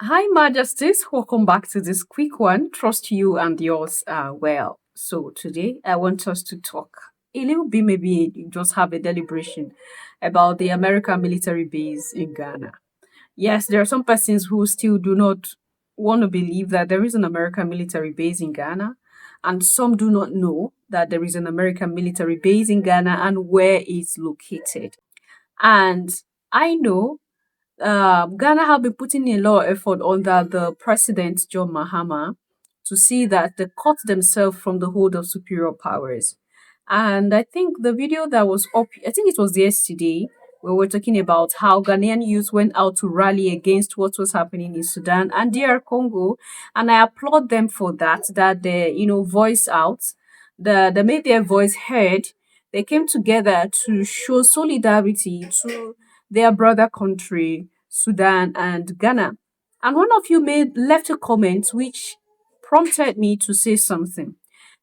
Hi, Majesties. Welcome back to this quick one. Trust you and yours are well. So, today I want us to talk a little bit, maybe just have a deliberation about the American military base in Ghana. Yes, there are some persons who still do not want to believe that there is an American military base in Ghana, and some do not know that there is an American military base in Ghana and where it's located. And I know Ghana have been putting in a lot of effort under the President John Mahama to see that they cut themselves from the hold of superior powers. And I think the video that was up, I think it was yesterday, where we're talking about how Ghanaian youth went out to rally against what was happening in Sudan and DR Congo. And I applaud them for that, that they, voice out, they made their voice heard. They came together to show solidarity to their brother country, Sudan and Ghana. And one of you made left a comment which prompted me to say something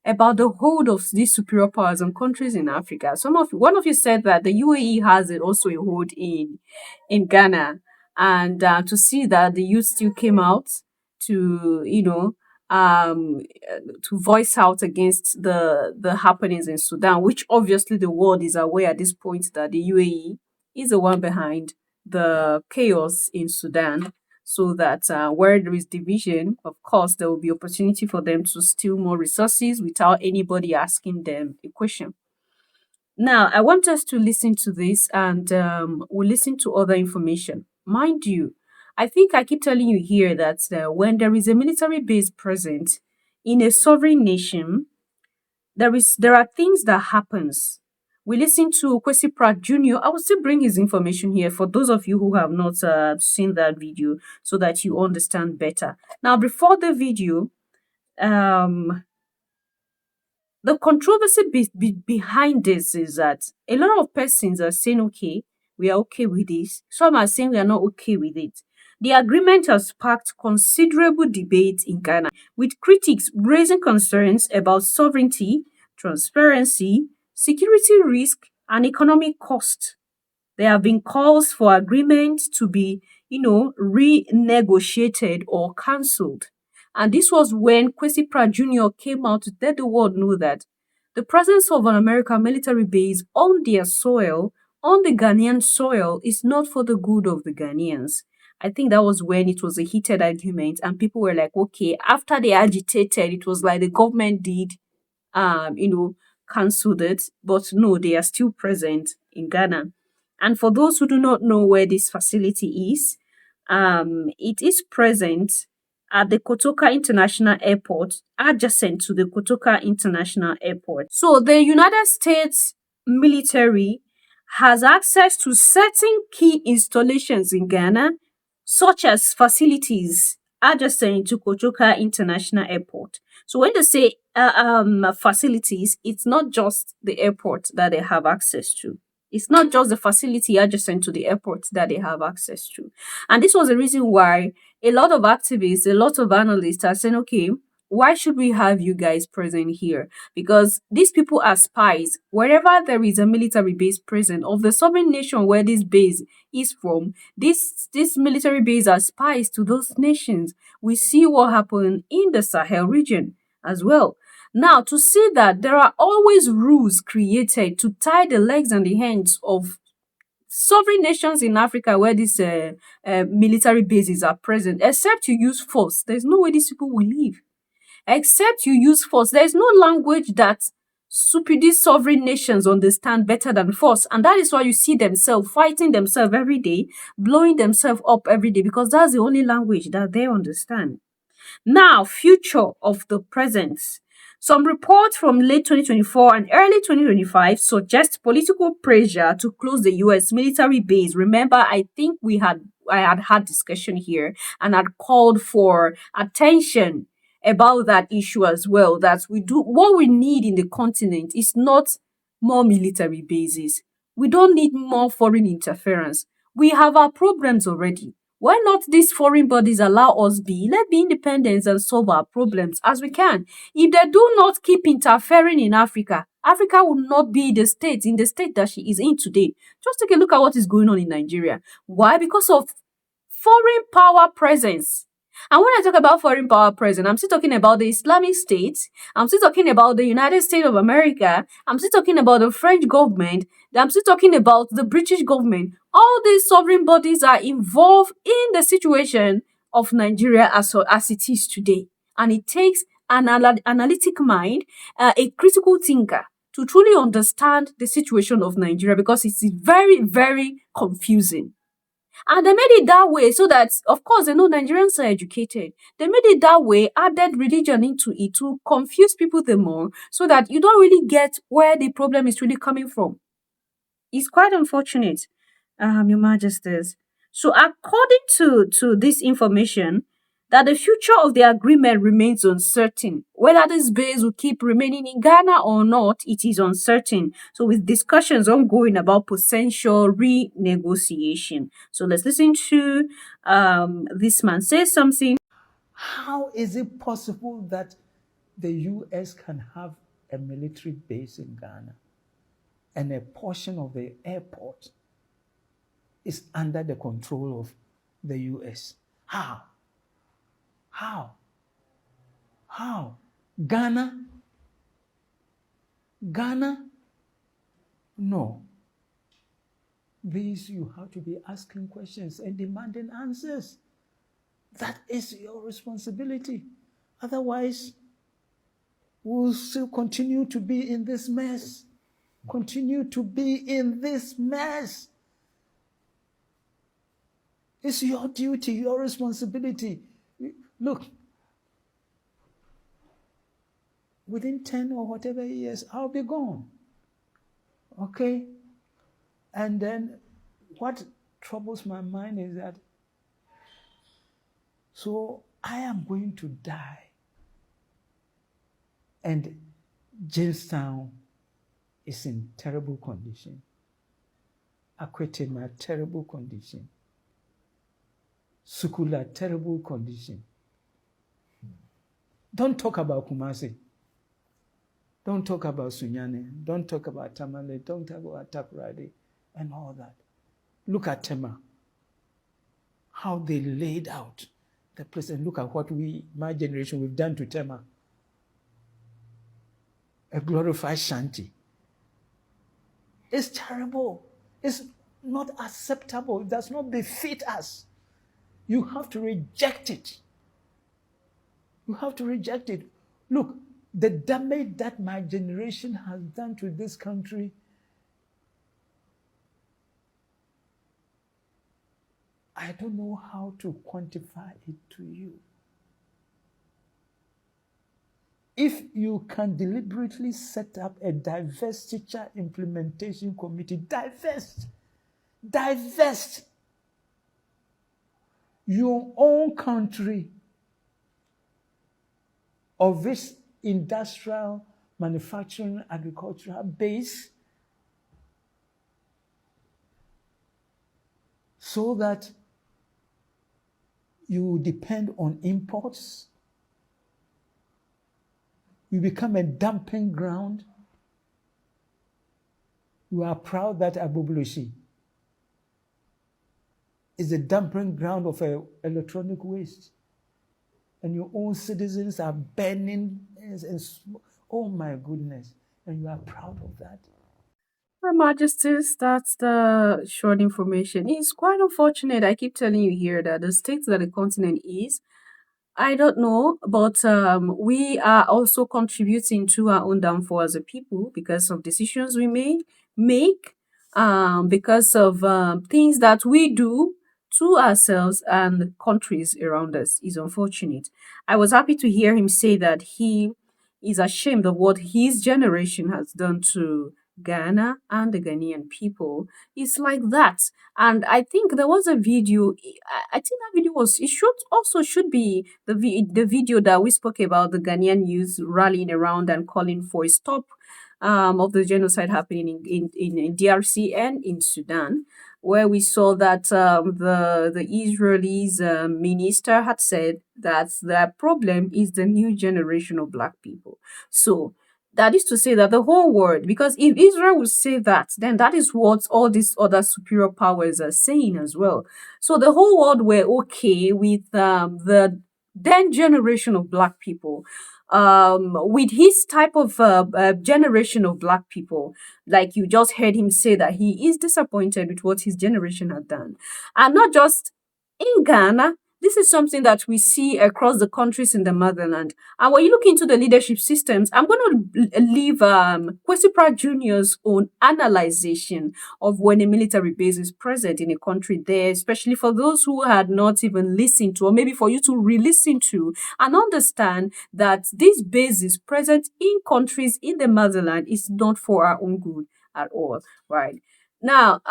about the hold of these superior powers on countries in Africa. One of you said that the UAE has it also a hold in Ghana, and to see that the youth still came out to um to voice out against the happenings in Sudan, which obviously the world is aware at this point that the UAE is the one behind the chaos in Sudan, so that where there is division, of course, there will be opportunity for them to steal more resources without anybody asking them a question. Now, I want us to listen to this and we'll listen to other information. Mind you, I think I keep telling you here that when there is a military base present in a sovereign nation, there are things that happens. We listen to Kwesi Pratt Jr. I will still bring his information here for those of you who have not seen that video so that you understand better. Now, before the video, um, the controversy behind this is that a lot of persons are saying, okay, we are okay with this. Some are saying we are not okay with it. The agreement has sparked considerable debate in Ghana, with critics raising concerns about sovereignty, transparency, security risk, and economic cost. There have been calls for agreements to be, renegotiated or cancelled. And this was when Kwesi Pratt Jr. came out to let the world know that the presence of an American military base on their soil, on the Ghanaian soil, is not for the good of the Ghanaians. I think that was when it was a heated argument, and people were like, okay, after they agitated, it was like the government did, um, you know, cancelled it, but no, they are still present in Ghana. And for those who do not know where this facility is, it is present at the Kotoka International Airport, adjacent to the Kotoka International Airport. So the United States military has access to certain key installations in Ghana, such as facilities adjacent to Kotoka International Airport. So when they say facilities, it's not just the airport that they have access to. It's not just the facility adjacent to the airport that they have access to. And this was the reason why a lot of activists, a lot of analysts are saying, okay, why should we have you guys present here? Because these people are spies. Wherever there is a military base present of the sovereign nation where this base is from, this military base are spies to those nations. We see what happened in the Sahel region as well. Now, to see that there are always rules created to tie the legs and the hands of sovereign nations in Africa where these military bases are present, except you use force, there's no way these people will leave. Except you use force, there's no language that these sovereign nations understand better than force. And that is why you see themselves fighting themselves every day, blowing themselves up every day, because that's the only language that they understand. Now, future of the present. Some reports from late 2024 and early 2025 suggest political pressure to close the US military base. Remember, I had discussion here and had called for attention about that issue as well. That what we need in the continent is not more military bases. We don't need more foreign interference. We have our problems already. Why not these foreign bodies allow us be? Let be independent and solve our problems as we can. If they do not keep interfering in Africa, Africa will not be in the state that she is in today. Just take a look at what is going on in Nigeria. Why? Because of foreign power presence. And when I talk about foreign power presence, I'm still talking about the Islamic State. I'm still talking about the United States of America. I'm still talking about the French government. I'm still talking about the British government. All these sovereign bodies are involved in the situation of Nigeria as it is today. And it takes an analytic mind, a critical thinker to truly understand the situation of Nigeria because it's very, very confusing. And they made it that way so that, of course, they know Nigerians are educated. They made it that way, added religion into it to confuse people the more so that you don't really get where the problem is really coming from. It's quite unfortunate, Your Majesties. So according to this information, that the future of the agreement remains uncertain. Whether this base will keep remaining in Ghana or not, it is uncertain. So with discussions ongoing about potential renegotiation. So let's listen to this man say something. How is it possible that the US can have a military base in Ghana and a portion of the airport is under the control of the US? How? How? How? Ghana? Ghana? No. These you have to be asking questions and demanding answers. That is your responsibility. Otherwise, we'll still continue to be in this mess. Continue to be in this mess. It's your duty, your responsibility. Look, within 10 or whatever years, I'll be gone. Okay? And then what troubles my mind is that, so I am going to die. And Jamestown is in terrible condition. Akwetema, terrible condition. Sukula, terrible condition. Don't talk about Kumasi. Don't talk about Sunyani. Don't talk about Tamale. Don't talk about Takoradi and all that. Look at Tema. How they laid out the place, and look at what my generation, we've done to Tema. A glorified shanty. It's terrible. It's not acceptable. It does not befit us. You have to reject it. You have to reject it. Look, the damage that my generation has done to this country, I don't know how to quantify it to you. If you can deliberately set up a divestiture implementation committee, divest your own country of its industrial, manufacturing, agricultural base so that you depend on imports. You become a dumping ground. You are proud that Abubulushi is a dumping ground of electronic waste. And your own citizens are burning and oh my goodness. And you are proud of that. Her Majesties, that's the short information. It's quite unfortunate. I keep telling you here that the state that the continent is, I don't know, but we are also contributing to our own downfall as a people because of decisions we make, because of things that we do to ourselves and countries around us. Is unfortunate. I was happy to hear him say that he is ashamed of what his generation has done to Ghana and the Ghanaian people. It's like that. And I think there was a video. I think that video should be the video that we spoke about, the Ghanaian youth rallying around and calling for a stop of the genocide happening in DRC and in Sudan, where we saw that the Israelis minister had said that the problem is the new generation of Black people. So That is to say that the whole world, because if Israel would say that, then that is what all these other superior powers are saying as well. So the whole world were okay with the then generation of black people, with his type of generation of black people. Like you just heard him say that he is disappointed with what his generation had done, and not just in Ghana. This is something that we see across the countries in the motherland. And when you look into the leadership systems, I'm going to leave Kwesi Pratt Jr.'s own analyzation of when a military base is present in a country there, especially for those who had not even listened to, or maybe for you to re-listen to and understand that this base is present in countries in the motherland is not for our own good at all, right? Now,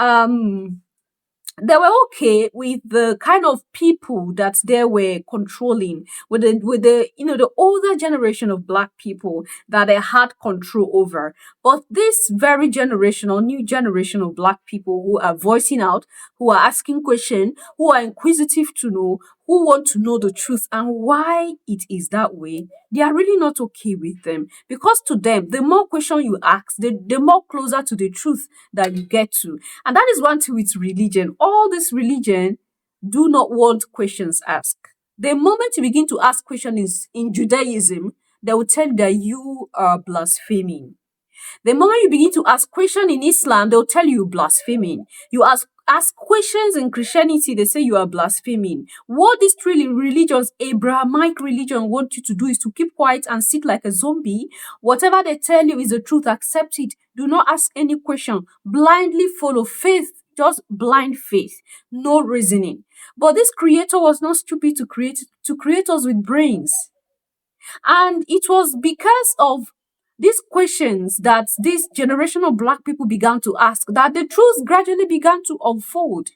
they were okay with the kind of people that they were controlling, with the the older generation of black people that they had control over. But this very generation or new generation of black people who are voicing out, who are asking questions, who are inquisitive to know, who want to know the truth and why it is that way, they are really not okay with them. Because to them, the more question you ask, the more closer to the truth that you get to. And that is one thing with religion. All this religion do not want questions asked. The moment you begin to ask questions in Judaism, they will tell you that you are blaspheming. The moment you begin to ask questions in Islam, they'll tell you blaspheming. You ask questions in Christianity, they say you are blaspheming. What these three religions, Abrahamic religion, want you to do is to keep quiet and sit like a zombie. Whatever they tell you is the truth, accept it. Do not ask any question. Blindly follow faith, just blind faith, no reasoning. But this creator was not stupid to create us with brains. And it was because of these questions that this generation of black people began to ask that the truth gradually began to unfold.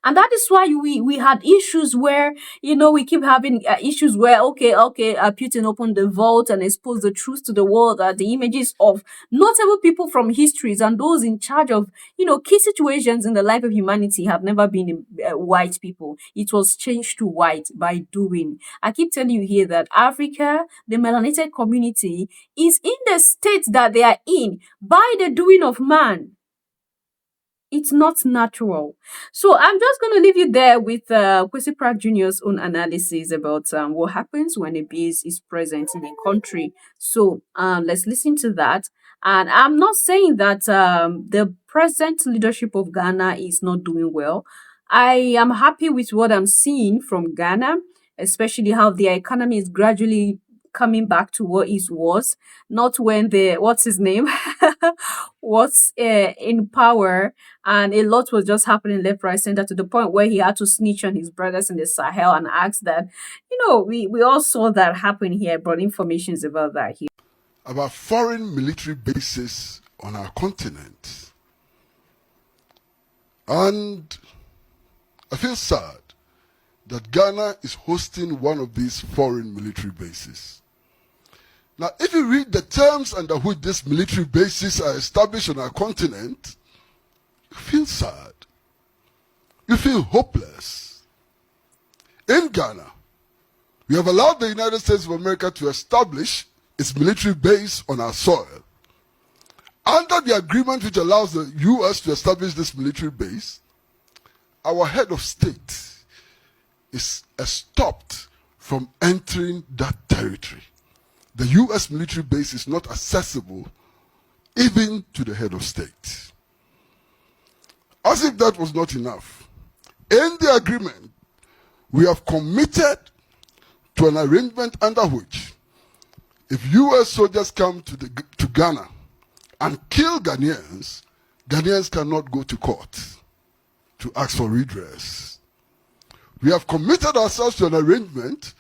And that is why we had issues where, we keep having issues where, Putin opened the vault and exposed the truth to the world, that the images of notable people from histories and those in charge of, key situations in the life of humanity have never been white people. It was changed to white by doing. I keep telling you here that Africa, the melanated community, is in the state that they are in by the doing of man. It's not natural. So I'm just going to leave you there with Kwesi Pratt Jr.'s own analysis about what happens when a base is present in a country. So let's listen to that. And I'm not saying that the present leadership of Ghana is not doing well. I am happy with what I'm seeing from Ghana, especially how their economy is gradually coming back to what it was, not when what's his name was in power, and a lot was just happening left, right, center, to the point where he had to snitch on his brothers in the Sahel and ask that, we all saw that happen here, brought informations about that here. About foreign military bases on our continent. And I feel sad that Ghana is hosting one of these foreign military bases. Now, if you read the terms under which these military bases are established on our continent, you feel sad. You feel hopeless. In Ghana, we have allowed the United States of America to establish its military base on our soil. Under the agreement which allows the U.S. to establish this military base, our head of state is stopped from entering that territory. The U.S. military base is not accessible even to the head of state. As if that was not enough, in the agreement, we have committed to an arrangement under which if U.S. soldiers come to Ghana and kill Ghanaians, Ghanaians cannot go to court to ask for redress. We have committed ourselves to an arrangement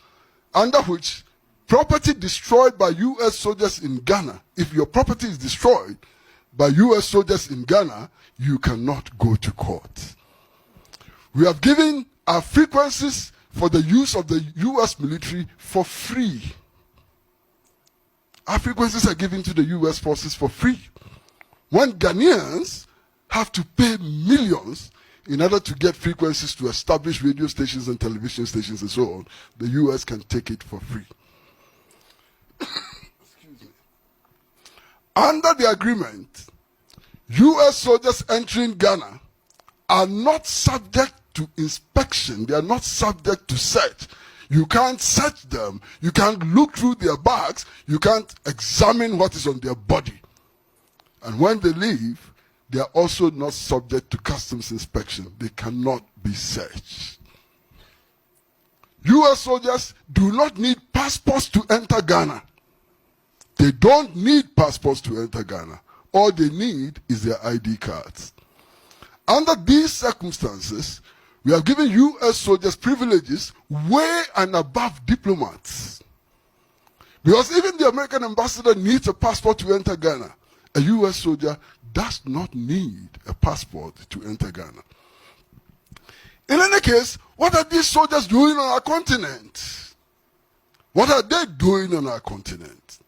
under which property destroyed by U.S. soldiers in Ghana, if your property is destroyed by U.S. soldiers in Ghana, you cannot go to court. We have given our frequencies for the use of the U.S. military for free. Our frequencies are given to the U.S. forces for free. When Ghanaians have to pay millions in order to get frequencies to establish radio stations and television stations and so on, the U.S. can take it for free. Excuse me. Under the agreement, U.S. soldiers entering Ghana are not subject to inspection. They are not subject to search. You can't search them. You can't look through their bags. You can't examine what is on their body. And when they leave, they are also not subject to customs inspection. They cannot be searched. U.S. soldiers do not need passports to enter Ghana. They don't need passports to enter Ghana. All they need is their ID cards. Under these circumstances, we have given U.S. soldiers privileges way and above diplomats. Because even the American ambassador needs a passport to enter Ghana. A U.S. soldier does not need a passport to enter Ghana. In any case, what are these soldiers doing on our continent? What are they doing on our continent?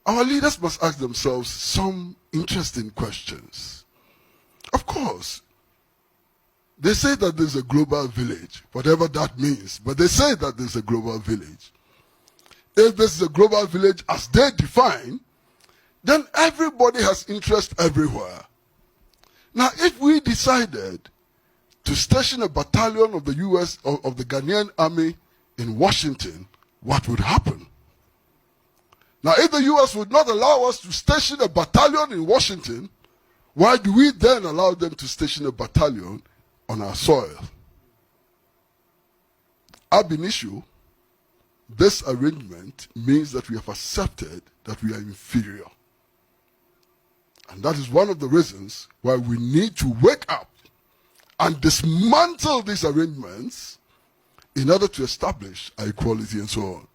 Our leaders must ask themselves some interesting questions. Of course, they say that there's a global village, whatever that means, but they say that there's a global village. If this is a global village as they define, then everybody has interest everywhere. Now, if we decided to station a battalion of the U.S. of the Ghanaian army in Washington, what would happen? Now, if the U.S. would not allow us to station a battalion in Washington, why do we then allow them to station a battalion on our soil? Ab initio, this arrangement means that we have accepted that we are inferior. And that is one of the reasons why we need to wake up and dismantle these arrangements in order to establish our equality and so on.